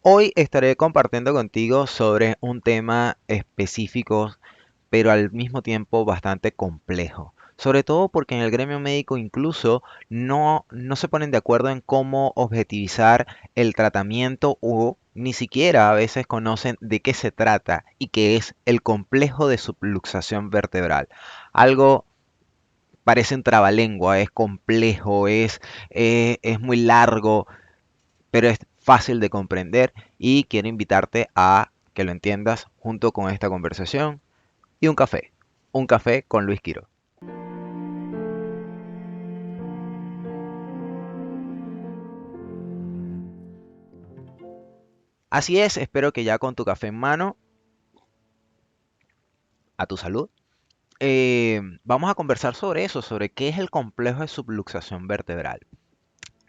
Hoy estaré compartiendo contigo sobre un tema específico, pero al mismo tiempo bastante complejo. Sobre todo porque en el gremio médico incluso no se ponen de acuerdo en cómo objetivizar el tratamiento o ni siquiera a veces conocen de qué se trata y qué es el complejo de subluxación vertebral. Algo parece un trabalengua, es complejo, es muy largo, pero es fácil de comprender y quiero invitarte a que lo entiendas junto con esta conversación y un café con Luis Quiro. Así es, espero que ya con tu café en mano, a tu salud, vamos a conversar sobre eso, sobre qué es el complejo de subluxación vertebral.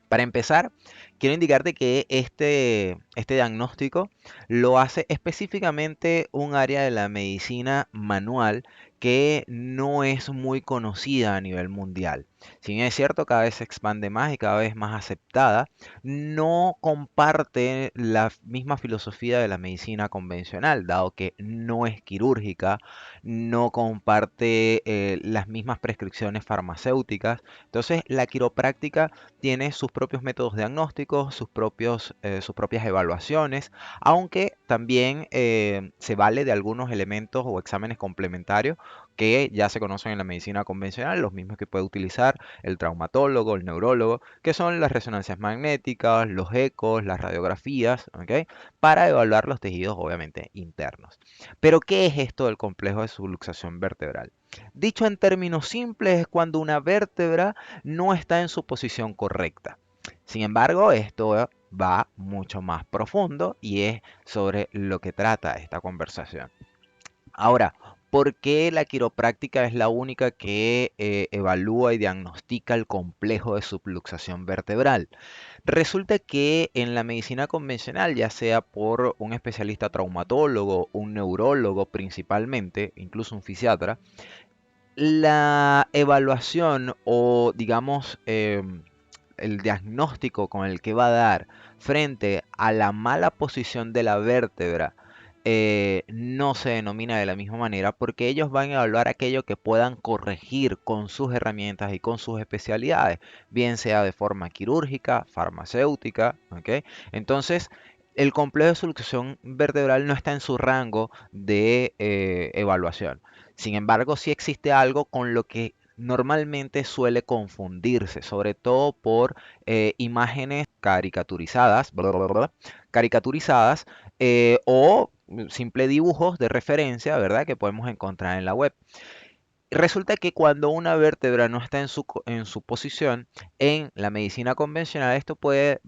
Para empezar, quiero indicarte que este diagnóstico lo hace específicamente un área de la medicina manual que no es muy conocida a nivel mundial. Si bien es cierto, cada vez se expande más y cada vez más aceptada, no comparte la misma filosofía de la medicina convencional, dado que no es quirúrgica, no comparte las mismas prescripciones farmacéuticas. Entonces, la quiropráctica tiene sus propios métodos diagnósticos, sus propias evaluaciones, aunque también se vale de algunos elementos o exámenes complementarios que ya se conocen en la medicina convencional, los mismos que puede utilizar el traumatólogo, el neurólogo, que son las resonancias magnéticas, los ecos, las radiografías, ¿ok? Para evaluar los tejidos, obviamente, internos. Pero, ¿qué es esto del complejo de subluxación vertebral? Dicho en términos simples, es cuando una vértebra no está en su posición correcta. Sin embargo, esto va mucho más profundo y es sobre lo que trata esta conversación. Ahora, ¿por qué la quiropráctica es la única que evalúa y diagnostica el complejo de subluxación vertebral? Resulta que en la medicina convencional, ya sea por un especialista traumatólogo, un neurólogo principalmente, incluso un fisiatra, la evaluación o digamos el diagnóstico con el que va a dar frente a la mala posición de la vértebra no se denomina de la misma manera porque ellos van a evaluar aquello que puedan corregir con sus herramientas y con sus especialidades, bien sea de forma quirúrgica, farmacéutica, ¿ok? Entonces, el complejo de solución vertebral no está en su rango de evaluación. Sin embargo, sí existe algo con lo que normalmente suele confundirse, sobre todo por imágenes caricaturizadas, caricaturizadas o simple dibujos de referencia, ¿verdad? Que podemos encontrar en la web. Resulta que cuando una vértebra no está en su posición en la medicina convencional, esto puede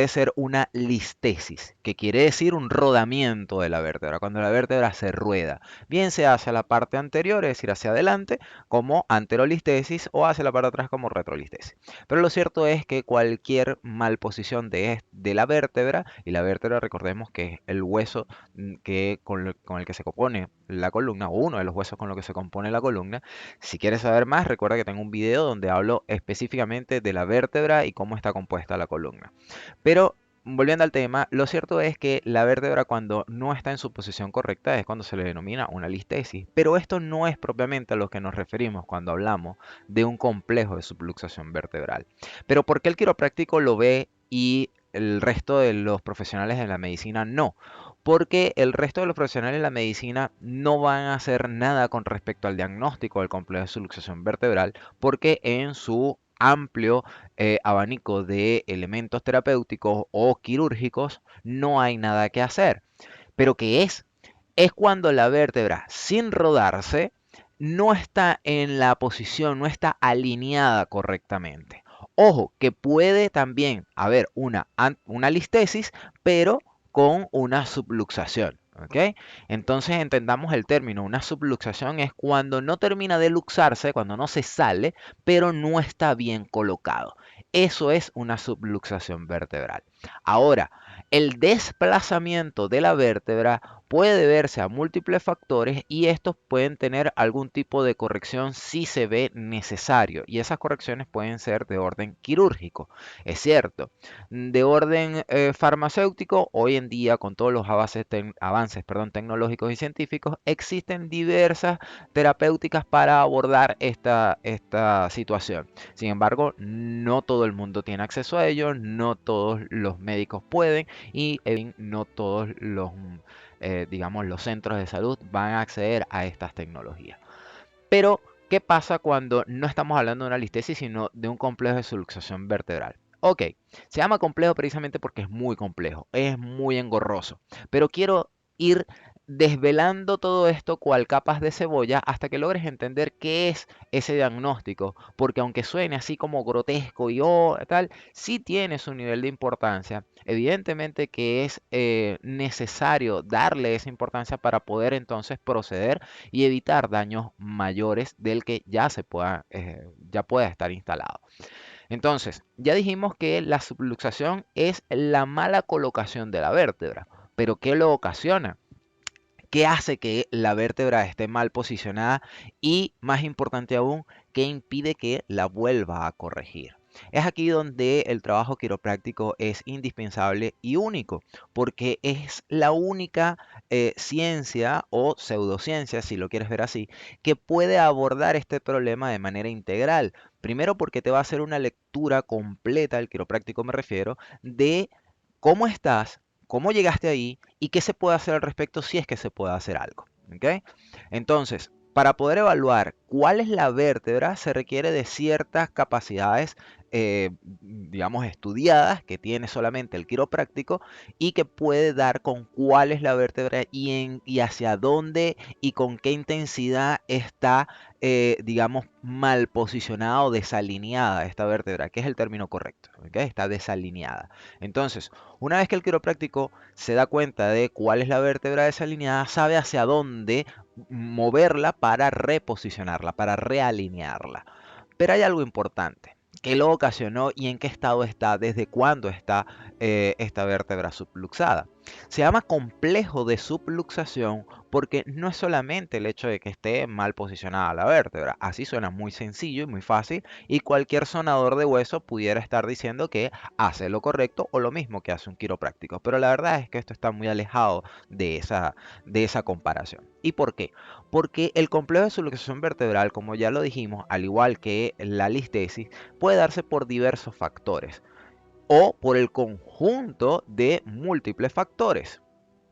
ser una listesis, que quiere decir un rodamiento de la vértebra, cuando la vértebra se rueda, bien sea hacia la parte anterior, es decir, hacia adelante, como anterolistesis, o hacia la parte de atrás como retrolistesis. Pero lo cierto es que cualquier malposición de la vértebra, y la vértebra recordemos que es el hueso con el que se compone la columna, o uno de los huesos con los que se compone la columna. Si quieres saber más, recuerda que tengo un video donde hablo específicamente de la vértebra y cómo está compuesta la columna. Pero volviendo al tema, lo cierto es que la vértebra cuando no está en su posición correcta es cuando se le denomina una listesis. Pero esto no es propiamente a lo que nos referimos cuando hablamos de un complejo de subluxación vertebral. Pero ¿por qué el quiropráctico lo ve y el resto de los profesionales de la medicina no? Porque el resto de los profesionales de la medicina no van a hacer nada con respecto al diagnóstico del complejo de subluxación vertebral, porque en su amplio abanico de elementos terapéuticos o quirúrgicos, no hay nada que hacer. ¿Pero qué es? Es cuando la vértebra, sin rodarse, no está en la posición, no está alineada correctamente. Ojo, que puede también haber una listesis, pero con una subluxación. ¿Ok? Entonces entendamos el término. Una subluxación es cuando no termina de luxarse, cuando no se sale, pero no está bien colocado. Eso es una subluxación vertebral. Ahora, el desplazamiento de la vértebra puede deberse a múltiples factores y estos pueden tener algún tipo de corrección si se ve necesario. Y esas correcciones pueden ser de orden quirúrgico, es cierto. De orden farmacéutico, hoy en día con todos los avances tecnológicos y científicos, existen diversas terapéuticas para abordar esta situación. Sin embargo, no todo el mundo tiene acceso a ello, no todos los médicos pueden y no todos digamos, los centros de salud van a acceder a estas tecnologías. Pero, ¿qué pasa cuando no estamos hablando de una listesis, sino de un complejo de subluxación vertebral? Ok, se llama complejo precisamente porque es muy complejo, es muy engorroso, pero quiero ir desvelando todo esto cual capas de cebolla hasta que logres entender qué es ese diagnóstico, porque aunque suene así como grotesco y tal, sí tiene su nivel de importancia. Evidentemente que es necesario darle esa importancia para poder entonces proceder y evitar daños mayores del que ya pueda estar instalado. Entonces, ya dijimos que la subluxación es la mala colocación de la vértebra, pero ¿qué lo ocasiona? ¿Qué hace que la vértebra esté mal posicionada? Y más importante aún, ¿qué impide que la vuelva a corregir? Es aquí donde el trabajo quiropráctico es indispensable y único, porque es la única ciencia o pseudociencia, si lo quieres ver así, que puede abordar este problema de manera integral. Primero porque te va a hacer una lectura completa, el quiropráctico me refiero, de cómo estás, cómo llegaste ahí y qué se puede hacer al respecto si es que se puede hacer algo. ¿Ok? Entonces, para poder evaluar cuál es la vértebra, se requiere de ciertas capacidades, digamos, estudiadas que tiene solamente el quiropráctico y que puede dar con cuál es la vértebra y hacia dónde y con qué intensidad está, digamos, mal posicionada o desalineada esta vértebra, que es el término correcto. ¿Ok? Está desalineada. Entonces, una vez que el quiropráctico se da cuenta de cuál es la vértebra desalineada, sabe hacia dónde moverla para reposicionarla, para realinearla. Pero hay algo importante. ¿Qué lo ocasionó y en qué estado está? ¿Desde cuándo está esta vértebra subluxada? Se llama complejo de subluxación porque no es solamente el hecho de que esté mal posicionada la vértebra. Así suena muy sencillo y muy fácil y cualquier sonador de hueso pudiera estar diciendo que hace lo correcto o lo mismo que hace un quiropráctico. Pero la verdad es que esto está muy alejado de esa comparación. ¿Y por qué? Porque el complejo de subluxación vertebral, como ya lo dijimos, al igual que la listesis, puede darse por diversos factores o por el conjunto de múltiples factores.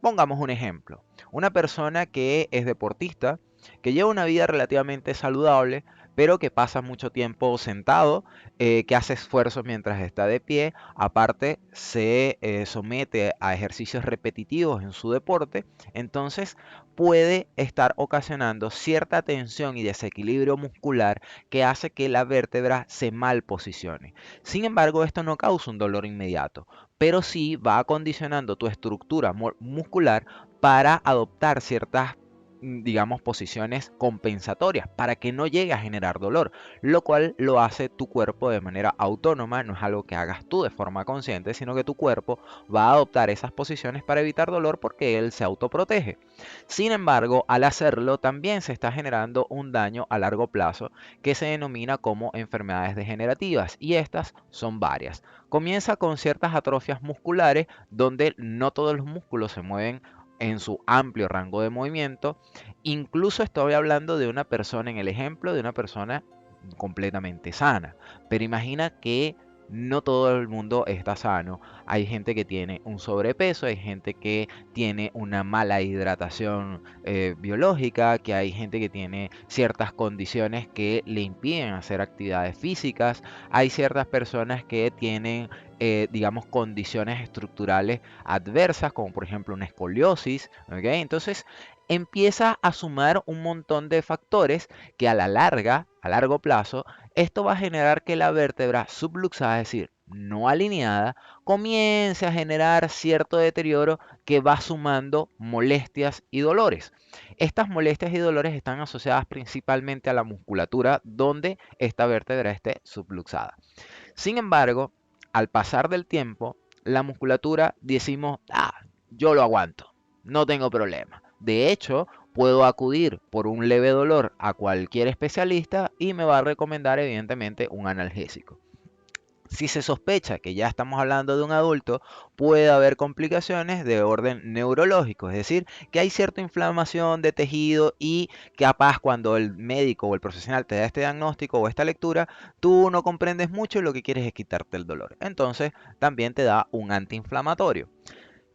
Pongamos un ejemplo. Una persona que es deportista, que lleva una vida relativamente saludable, pero que pasa mucho tiempo sentado, que hace esfuerzos mientras está de pie, aparte se somete a ejercicios repetitivos en su deporte, entonces puede estar ocasionando cierta tensión y desequilibrio muscular que hace que la vértebra se mal posicione. Sin embargo, esto no causa un dolor inmediato, pero sí va acondicionando tu estructura muscular para adoptar ciertas, digamos, posiciones compensatorias para que no llegue a generar dolor, lo cual lo hace tu cuerpo de manera autónoma, no es algo que hagas tú de forma consciente, sino que tu cuerpo va a adoptar esas posiciones para evitar dolor porque él se autoprotege. Sin embargo, al hacerlo también se está generando un daño a largo plazo que se denomina como enfermedades degenerativas y estas son varias. Comienza con ciertas atrofias musculares donde no todos los músculos se mueven en su amplio rango de movimiento. Incluso estoy hablando de una persona, en el ejemplo de una persona completamente sana. Pero imagina que no todo el mundo está sano. Hay gente que tiene un sobrepeso, hay gente que tiene una mala hidratación biológica, que hay gente que tiene ciertas condiciones que le impiden hacer actividades físicas, hay ciertas personas que tienen, digamos, condiciones estructurales adversas, como por ejemplo una escoliosis, ¿ok? Entonces empieza a sumar un montón de factores que a la larga, a largo plazo, esto va a generar que la vértebra subluxada, es decir, no alineada, comience a generar cierto deterioro que va sumando molestias y dolores. Estas molestias y dolores están asociadas principalmente a la musculatura donde esta vértebra esté subluxada. Sin embargo, al pasar del tiempo, la musculatura decimos, yo lo aguanto. no tengo problema. De hecho, puedo acudir por un leve dolor a cualquier especialista y me va a recomendar evidentemente un analgésico. Si se sospecha que ya estamos hablando de un adulto, puede haber complicaciones de orden neurológico, es decir, que hay cierta inflamación de tejido y capaz cuando el médico o el profesional te da este diagnóstico o esta lectura, tú no comprendes mucho y lo que quieres es quitarte el dolor. Entonces, también te da un antiinflamatorio.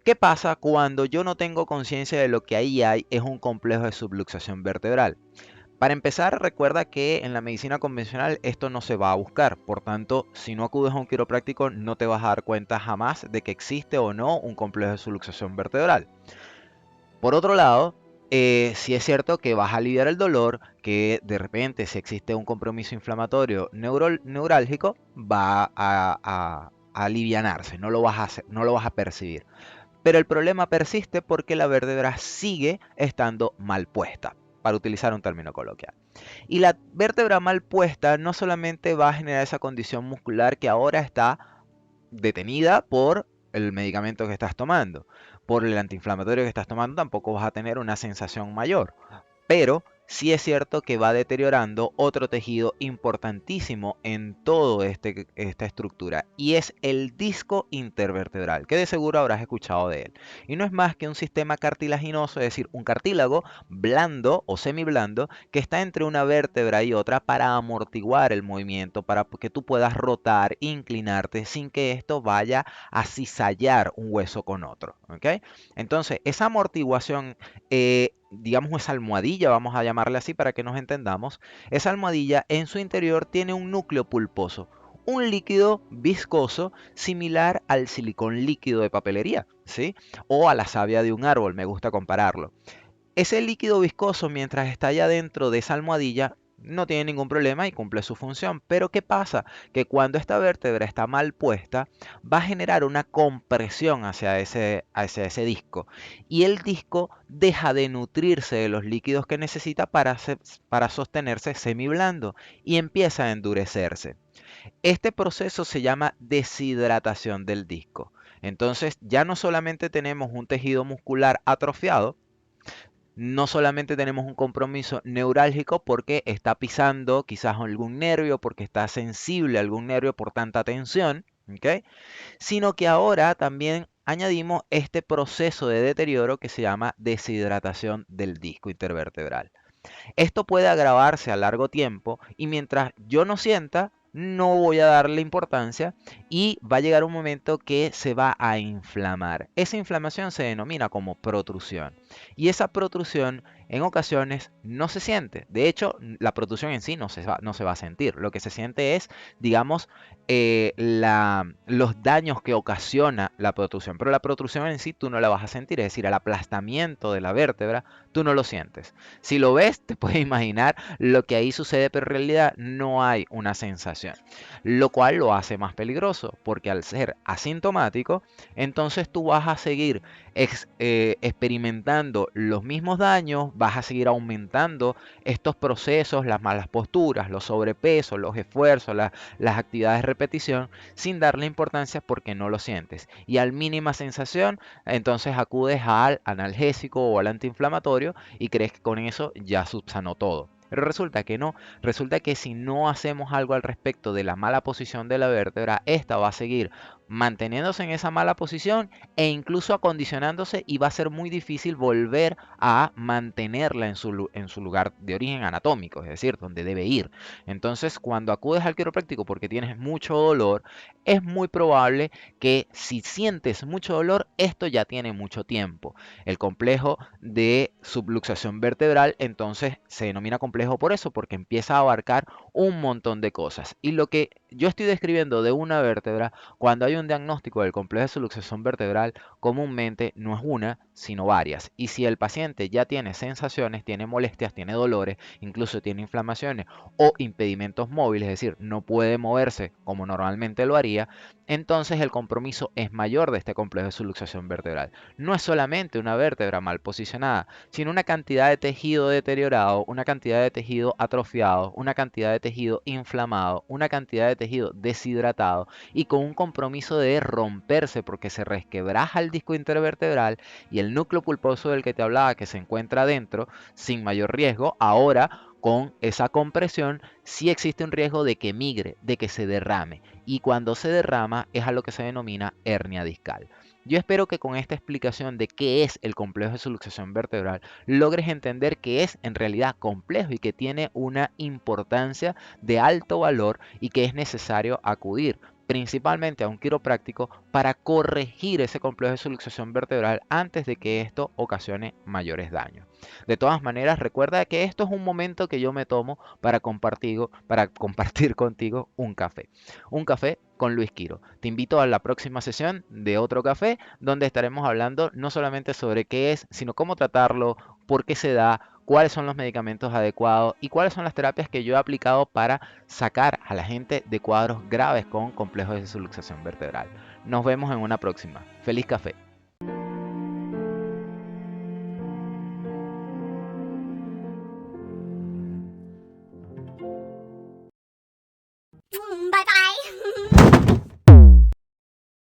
¿Qué pasa cuando yo no tengo conciencia de lo que ahí hay es un complejo de subluxación vertebral? Para empezar, recuerda que en la medicina convencional esto no se va a buscar, por tanto, si no acudes a un quiropráctico no te vas a dar cuenta jamás de que existe o no un complejo de subluxación vertebral. Por otro lado, sí es cierto que vas a aliviar el dolor, que de repente si existe un compromiso inflamatorio neurálgico va a alivianarse, no lo vas a percibir. Pero el problema persiste porque la vértebra sigue estando mal puesta, para utilizar un término coloquial. Y la vértebra mal puesta no solamente va a generar esa condición muscular que ahora está detenida por el medicamento que estás tomando, por el antiinflamatorio que estás tomando, tampoco vas a tener una sensación mayor. Pero sí es cierto que va deteriorando otro tejido importantísimo en toda esta estructura y es el disco intervertebral, que de seguro habrás escuchado de él. Y no es más que un sistema cartilaginoso, es decir, un cartílago blando o semiblando que está entre una vértebra y otra para amortiguar el movimiento, para que tú puedas rotar, inclinarte sin que esto vaya a cizallar un hueso con otro. ¿Ok? Entonces, esa amortiguación digamos esa almohadilla, vamos a llamarle así para que nos entendamos, esa almohadilla en su interior tiene un núcleo pulposo, un líquido viscoso similar al silicón líquido de papelería, ¿sí? O a la savia de un árbol, me gusta compararlo. Ese líquido viscoso, mientras está allá dentro de esa almohadilla, no tiene ningún problema y cumple su función. Pero ¿qué pasa? Que cuando esta vértebra está mal puesta, va a generar una compresión hacia ese disco. Y el disco deja de nutrirse de los líquidos que necesita para sostenerse semiblando y empieza a endurecerse. Este proceso se llama deshidratación del disco. Entonces ya no solamente tenemos un tejido muscular atrofiado, no solamente tenemos un compromiso neurálgico porque está pisando quizás algún nervio, porque está sensible a algún nervio por tanta tensión, ¿ok? Sino que ahora también añadimos este proceso de deterioro que se llama deshidratación del disco intervertebral. Esto puede agravarse a largo tiempo y mientras yo no sienta, no voy a darle importancia y va a llegar un momento que se va a inflamar. Esa inflamación se denomina como protrusión y esa protrusión en ocasiones no se siente. De hecho, la protrusión en sí no se va a sentir. Lo que se siente es, digamos, los daños que ocasiona la protrusión. Pero la protrusión en sí tú no la vas a sentir. Es decir, el aplastamiento de la vértebra tú no lo sientes. Si lo ves, te puedes imaginar lo que ahí sucede, pero en realidad no hay una sensación. Lo cual lo hace más peligroso, porque al ser asintomático, entonces tú vas a seguir experimentando los mismos daños, vas a seguir aumentando estos procesos, las malas posturas, los sobrepesos, los esfuerzos, las actividades de repetición, sin darle importancia porque no lo sientes. Y al mínima sensación, entonces acudes al analgésico o al antiinflamatorio y crees que con eso ya subsanó todo. Pero resulta que no, resulta que si no hacemos algo al respecto de la mala posición de la vértebra, esta va a seguir manteniéndose en esa mala posición e incluso acondicionándose y va a ser muy difícil volver a mantenerla en su lugar de origen anatómico, es decir, donde debe ir. Entonces, cuando acudes al quiropráctico porque tienes mucho dolor, es muy probable que si sientes mucho dolor, esto ya tiene mucho tiempo. El complejo de subluxación vertebral entonces se denomina complejo por eso, porque empieza a abarcar un montón de cosas. Y lo que yo estoy describiendo de una vértebra, cuando hay un diagnóstico del complejo de subluxación vertebral, comúnmente no es una, sino varias. Y si el paciente ya tiene sensaciones, tiene molestias, tiene dolores, incluso tiene inflamaciones o impedimentos móviles, es decir, no puede moverse como normalmente lo haría, entonces el compromiso es mayor de este complejo de subluxación vertebral. No es solamente una vértebra mal posicionada, sino una cantidad de tejido deteriorado, una cantidad de tejido atrofiado, una cantidad de tejido inflamado, una cantidad de tejido deshidratado y con un compromiso de romperse porque se resquebraja el disco intervertebral y el núcleo pulposo del que te hablaba que se encuentra dentro sin mayor riesgo, ahora con esa compresión sí existe un riesgo de que migre, de que se derrame. Y cuando se derrama es a lo que se denomina hernia discal. Yo espero que con esta explicación de qué es el complejo de subluxación vertebral logres entender que es en realidad complejo y que tiene una importancia de alto valor y que es necesario acudir principalmente a un quiropráctico para corregir ese complejo de subluxación vertebral antes de que esto ocasione mayores daños. De todas maneras, recuerda que esto es un momento que yo me tomo para compartir contigo un café. Un café con Luis Quiro. Te invito a la próxima sesión de otro café, donde estaremos hablando no solamente sobre qué es, sino cómo tratarlo, por qué se da, cuáles son los medicamentos adecuados y cuáles son las terapias que yo he aplicado para sacar a la gente de cuadros graves con complejos de subluxación vertebral. Nos vemos en una próxima. Feliz café.